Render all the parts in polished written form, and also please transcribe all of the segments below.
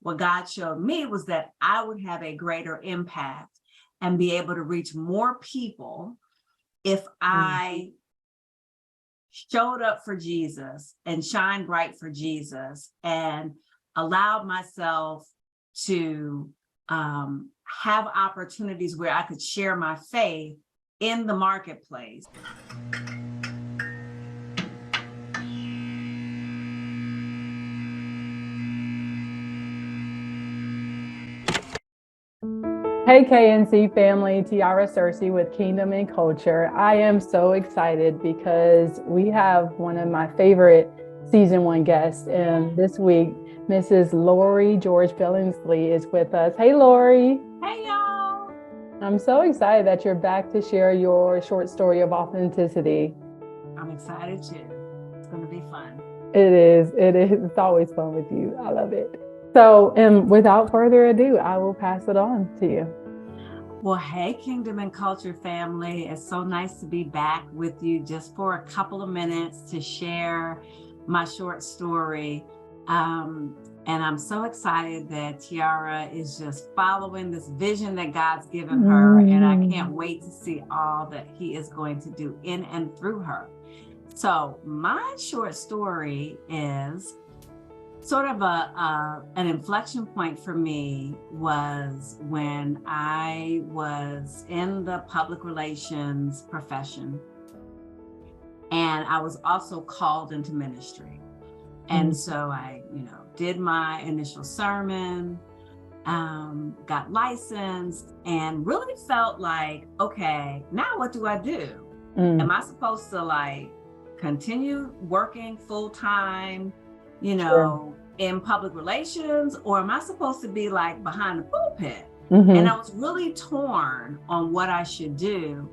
what God showed me was that I would have a greater impact and be able to reach more people if I showed up for Jesus and shined bright for Jesus and allowed myself to have opportunities where I could share my faith in the marketplace. Hey KNC family, Tiara Cersei with Kingdom and Culture. I am so excited because we have one of my favorite season 1 guests, and this week, Mrs. Lori George Billingsley is with us. Hey Lori. Hey y'all. I'm so excited that you're back to share your short story of authenticity. I'm excited too. It's going to be fun. It is. It's always fun with you. I love it. So, without further ado, I will pass it on to you. Well, hey, Kingdom and Culture family. It's so nice to be back with you just for a couple of minutes to share my short story. And I'm so excited that Tiara is just following this vision that God's given her. And I can't wait to see all that He is going to do in and through her. So my short story is sort of an inflection point for me was when I was in the public relations profession, and I was also called into ministry. And so I, did my initial sermon, got licensed, and really felt like, okay, now what do I do? Am I supposed to continue working full-time, in public relations, or am I supposed to be behind the pulpit? And I was really torn on what I should do.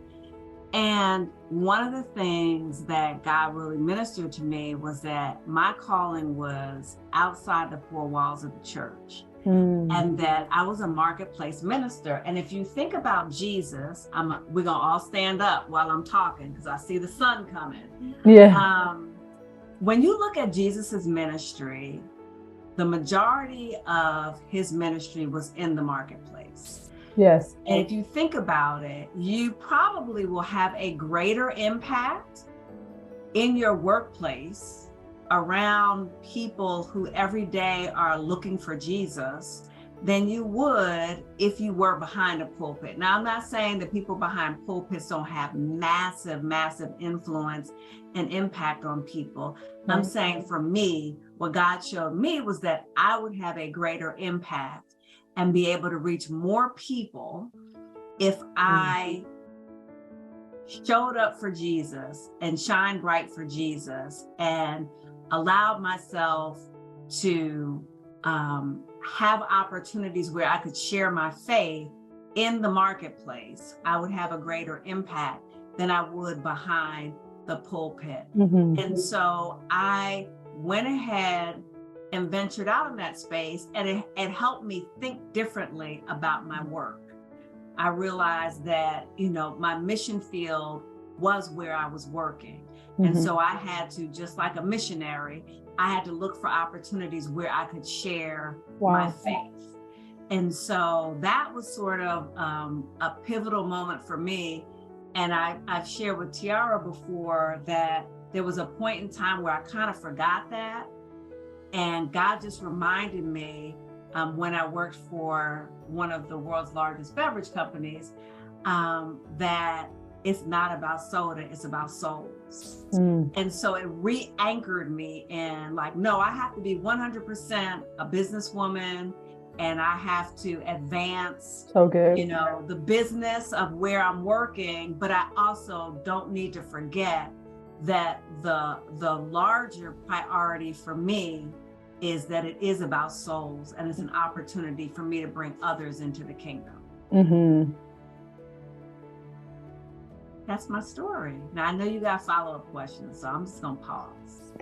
And one of the things that God really ministered to me was that my calling was outside the four walls of the church. And that I was a marketplace minister. And if you think about Jesus, we're gonna all stand up while I'm talking because I see the sun coming. Yeah. When you look at Jesus's ministry, the majority of his ministry was in the marketplace. Yes. And if you think about it, you probably will have a greater impact in your workplace around people who every day are looking for Jesus than you would if you were behind a pulpit. Now, I'm not saying that people behind pulpits don't have massive, massive influence and impact on people. I'm saying for me, what God showed me was that I would have a greater impact and be able to reach more people if I showed up for Jesus and shined bright for Jesus and allowed myself to have opportunities where I could share my faith in the marketplace. I would have a greater impact than I would behind the pulpit. And so I went ahead and ventured out in that space, and it helped me think differently about my work. I realized that, my mission field was where I was working. And so I had to, just like a missionary, I had to look for opportunities where I could share my faith. And so that was sort of a pivotal moment for me. And I've shared with Tiara before that there was a point in time where I kind of forgot that. And God just reminded me when I worked for one of the world's largest beverage companies that it's not about soda, it's about souls. And so it re-anchored me in no, I have to be 100% a businesswoman, and I have to advance, the business of where I'm working, but I also don't need to forget that the larger priority for me is that it is about souls, and it's an opportunity for me to bring others into the kingdom. That's my story. Now, I know you got follow-up questions, so I'm just going to pause.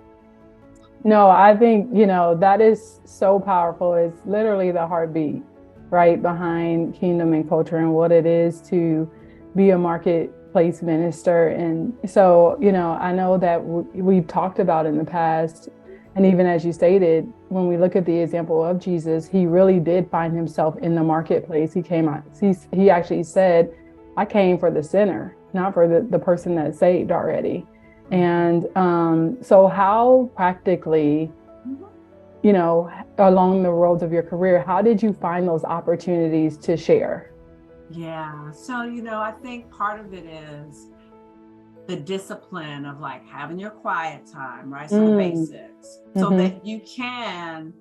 No, I think, that is so powerful. It's literally the heartbeat, right, behind Kingdom and Culture and what it is to be a marketplace minister. And so, I know that we've talked about in the past, And even as you stated, when we look at the example of Jesus, he really did find himself in the marketplace. He came out, he actually said, I came for the sinner, not for the person that's saved already. And so how practically, you know, along the roads of your career, how did you find those opportunities to share? Yeah. So, you know, I think part of it is the discipline of like having your quiet time, right? So the basics, so that you can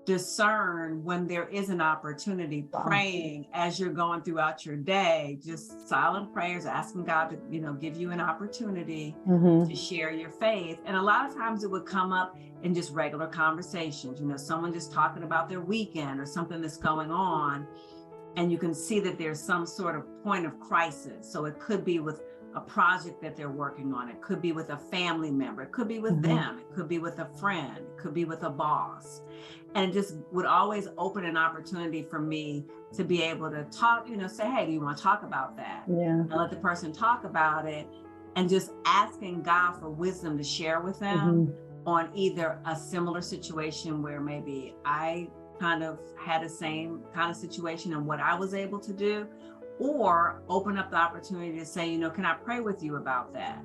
discern when there is an opportunity, praying as you're going throughout your day, just silent prayers, asking God to, you know, give you an opportunity to share your faith. And a lot of times it would come up in just regular conversations, you know, someone just talking about their weekend or something that's going on. And you can see that there's some sort of point of crisis. So it could be with a project that they're working on. It could be with a family member. It could be with them. It could be with a friend. It could be with a boss. And it just would always open an opportunity for me to be able to talk, you know, say, hey, do you want to talk about that? Yeah. And let the person talk about it, and just asking God for wisdom to share with them on either a similar situation where maybe I kind of had the same kind of situation and what I was able to do, or open up the opportunity to say, you know, can I pray with you about that?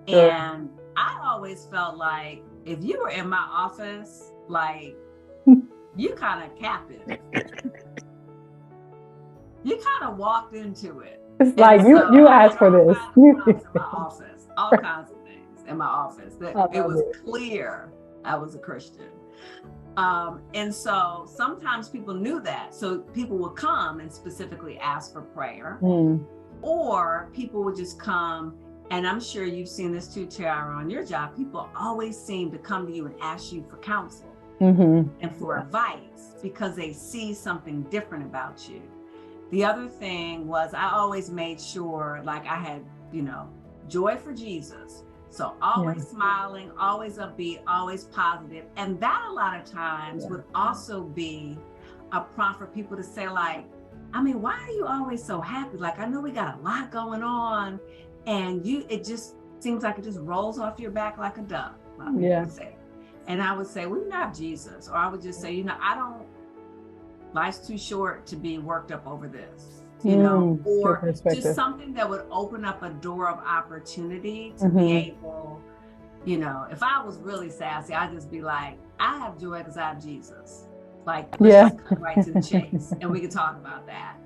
Sure. And I always felt like if you were in my office, like you kind of captive. You kind of walked into it. It's like you asked for this. In my office, all kinds of things in my office that it was clear I was a Christian. And so sometimes people knew that. So people would come and specifically ask for prayer, or people would just come. And I'm sure you've seen this too, Tiara, on your job. People always seem to come to you and ask you for counsel and for advice because they see something different about you. The other thing was I always made sure, like I had, you know, joy for Jesus. So always smiling, always upbeat, always positive. And that a lot of times would also be a prompt for people to say, like, I mean, why are you always so happy? Like, I know we got a lot going on, and it just seems like it just rolls off your back like a duck. And I would say, well, you have Jesus. Or I would just say, you know, life's too short to be worked up over this. You know, or just something that would open up a door of opportunity to be able, you know, if I was really sassy, I'd just be like, I have joy because I have Jesus. Like, let's just come right to the chase and we can talk about that.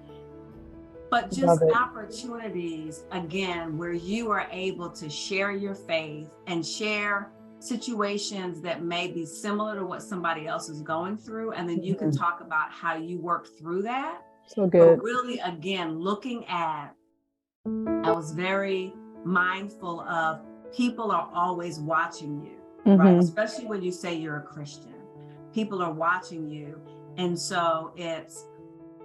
But just opportunities, again, where you are able to share your faith and share situations that may be similar to what somebody else is going through. And then you can talk about how you work through that. So good. But really, again, looking at, I was very mindful of people are always watching you, right? Especially when you say you're a Christian, people are watching you. And so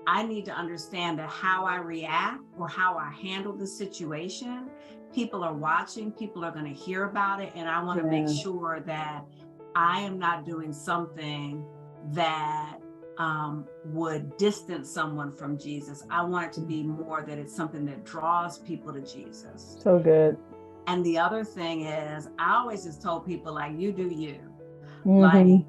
I need to understand that how I react or how I handle the situation, people are watching, people are going to hear about it. And I want to make sure that I am not doing something that would distance someone from Jesus. I want it to be more that it's something that draws people to Jesus. So good. And the other thing is, I always just told people, like, you do you. Like,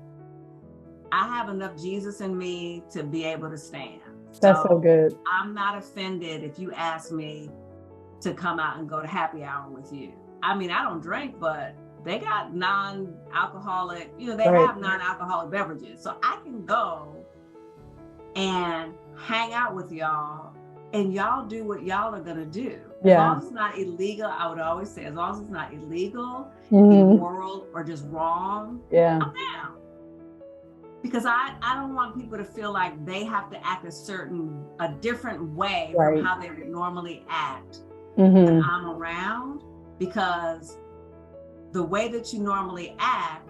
I have enough Jesus in me to be able to stand. That's so good. I'm not offended if you ask me to come out and go to happy hour with you. I mean, I don't drink, but they got non-alcoholic, you know, they have non-alcoholic beverages. So I can go and hang out with y'all and y'all do what y'all are going to do. As long as it's not illegal, I would always say, as long as it's not illegal, immoral, or just wrong, I'm down. Because I don't want people to feel like they have to act a different way from how they would normally act when I'm around, because the way that you normally act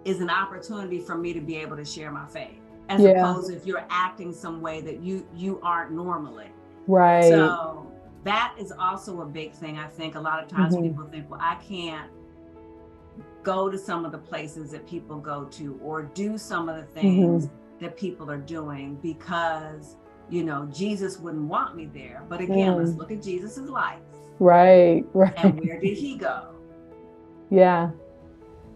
is an opportunity for me to be able to share my faith, as opposed to if you're acting some way that you aren't normally. Right. So that is also a big thing. I think a lot of times people think, well, I can't go to some of the places that people go to or do some of the things that people are doing because, you know, Jesus wouldn't want me there. But again, let's look at Jesus's life. Right. And where did he go? Yeah.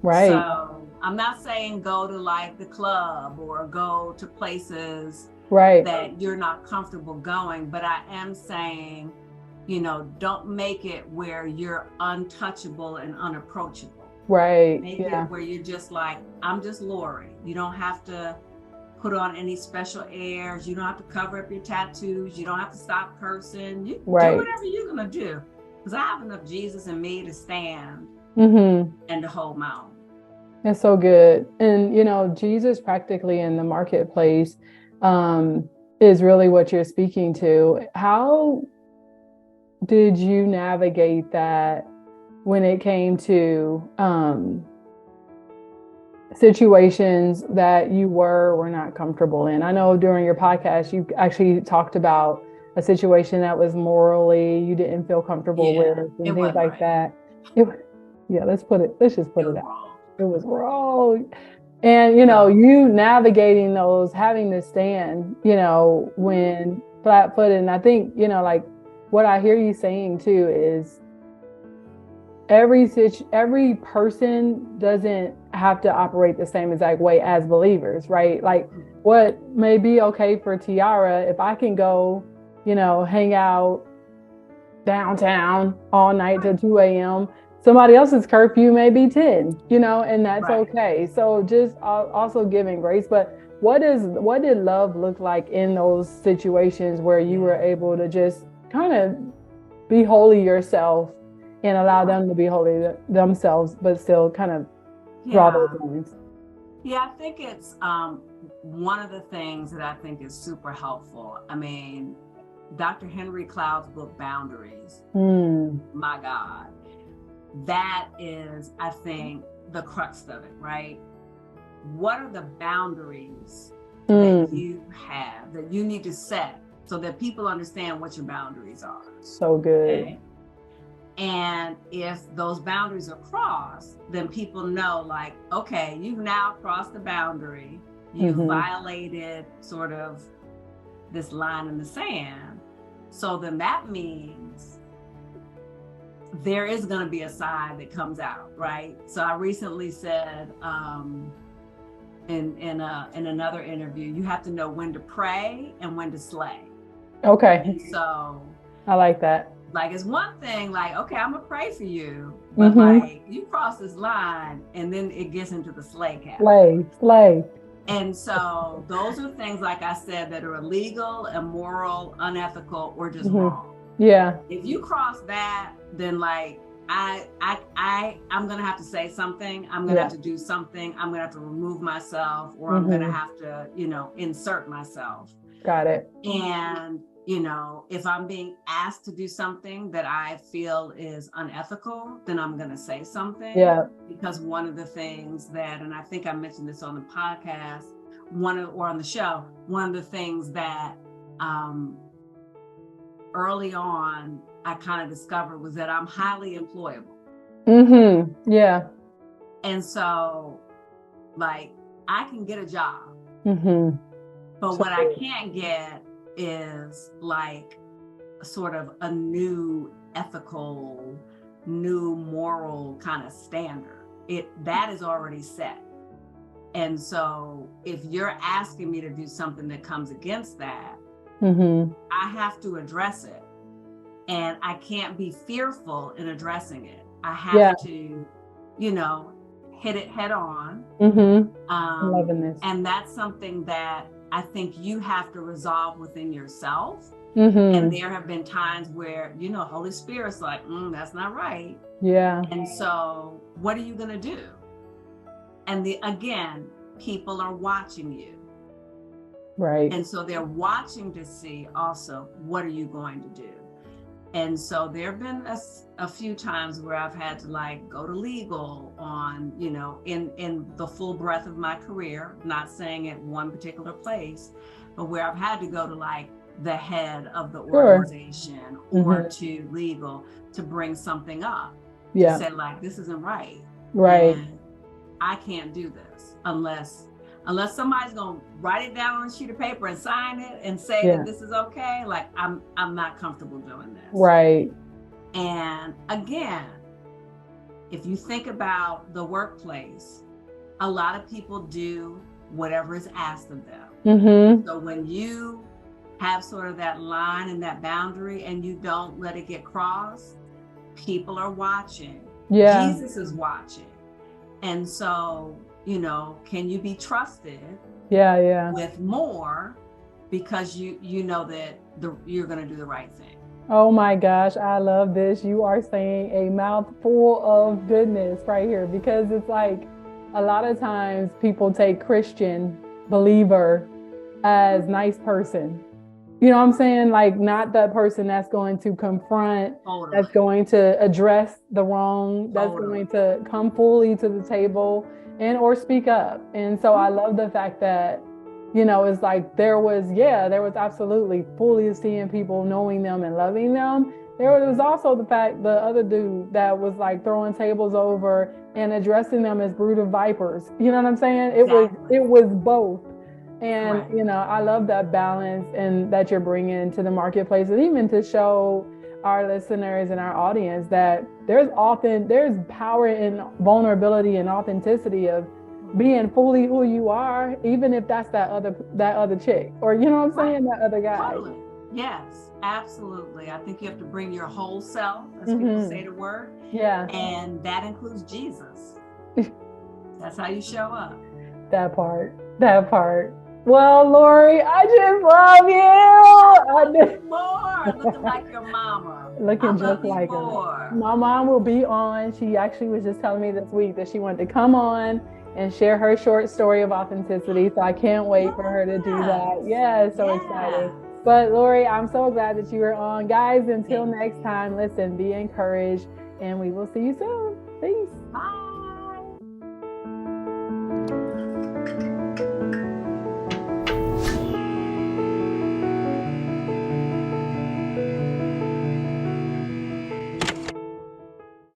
Right. So I'm not saying go to like the club or go to places right, that you're not comfortable going, but I am saying, don't make it where you're untouchable and unapproachable. right, Make yeah, it where you're just like, I'm just Lori. You don't have to put on any special airs. You don't have to cover up your tattoos. You don't have to stop cursing. You do right. whatever you're gonna do. Because I have enough Jesus in me to stand Mm-hmm. and to hold my own. It's so good. And, Jesus practically in the marketplace is really what you're speaking to. How did you navigate that when it came to situations that you were or not comfortable in? I know during your podcast, you actually talked about a situation that was morally you didn't feel comfortable with and things like that. Let's just put it out. Wrong. It was wrong. And, you navigating those, having to stand, when flat footed. And I think, like what I hear you saying too is every person doesn't have to operate the same exact way as believers, right? Like what may be okay for Tiara, if I can go, hang out downtown all night till 2 a.m., somebody else's curfew may be 10, and that's okay. So just also giving grace. But what did love look like in those situations where you were able to just kind of be holy yourself and allow them to be holy themselves, but still kind of draw those lines? Yeah, I think it's one of the things that I think is super helpful. I mean, Dr. Henry Cloud's book, Boundaries, my God, that is, I think, the crux of it, right? What are the boundaries that you have, that you need to set so that people understand what your boundaries are? So good. Okay? And if those boundaries are crossed, then people know, like, okay, you've now crossed the boundary. You've violated sort of this line in the sand. So then that means there is going to be a side that comes out, right? So I recently said in another interview, you have to know when to pray and when to slay. Okay. And so I like that. Like, it's one thing, like, okay, I'm gonna pray for you, but like, you cross this line and then it gets into the slay category. Slay. And so those are things, like I said, that are illegal, immoral, unethical, or just wrong. Yeah. If you cross that, then like, I'm gonna have to say something. I'm gonna have to do something. I'm gonna have to remove myself, or I'm gonna have to, insert myself. Got it. And if I'm being asked to do something that I feel is unethical, then I'm going to say something. Yeah. Because one of the things that, and I think I mentioned this on the podcast, or on the show, one of the things that early on I kind of discovered was that I'm highly employable. Yeah. And so, like, I can get a job, but what I can't get is like sort of a new ethical, new moral kind of standard. That is already set. And so if you're asking me to do something that comes against that, I have to address it. And I can't be fearful in addressing it. I have to, hit it head on. Loving this. And that's something that I think you have to resolve within yourself. And there have been times where, Holy Spirit's like, that's not right. Yeah. And so what are you going to do? And again, people are watching you. Right. And so they're watching to see also, what are you going to do? And so there have been a few times where I've had to like go to legal on, in the full breadth of my career, not saying at one particular place, but where I've had to go to like the head of the organization or to legal to bring something up. To say like, this isn't right. Right. And I can't do this unless somebody's gonna write it down on a sheet of paper and sign it and say that this is okay. Like, I'm not comfortable doing this. Right. And again, if you think about the workplace, a lot of people do whatever is asked of them. Mm-hmm. So when you have sort of that line and that boundary and you don't let it get crossed, people are watching. Yeah. Jesus is watching. And so, can you be trusted with more because you know that you're going to do the right thing? Oh my gosh, I love this. You are saying a mouthful of goodness right here, because it's like a lot of times people take Christian, believer as nice person. You know what I'm saying? Like, not that person that's going to confront, that's going to address the wrong, that's going to come fully to the table and or speak up. And so I love the fact that, it's like there was absolutely fully seeing people, knowing them and loving them. There was also the other dude that was like throwing tables over and addressing them as brood of vipers. You know what I'm saying? It was both. And, I love that balance and that you're bringing to the marketplace, and even to show our listeners and our audience that there's power in vulnerability and authenticity of being fully who you are, even if that's that other chick, or you know what I'm saying, that other guy. Totally. Yes, absolutely. I think you have to bring your whole self, as people say to work. Yeah. And that includes Jesus. That's how you show up. That part. Well, Lori, I just love you. More. Looking like your mama. Looking just like her. My mom will be on. She actually was just telling me this week that she wanted to come on and share her short story of authenticity. So I can't wait for her to do that. Yeah, so excited. But Lori, I'm so glad that you were on. Guys, until next time, listen, be encouraged, and we will see you soon. Peace. Bye.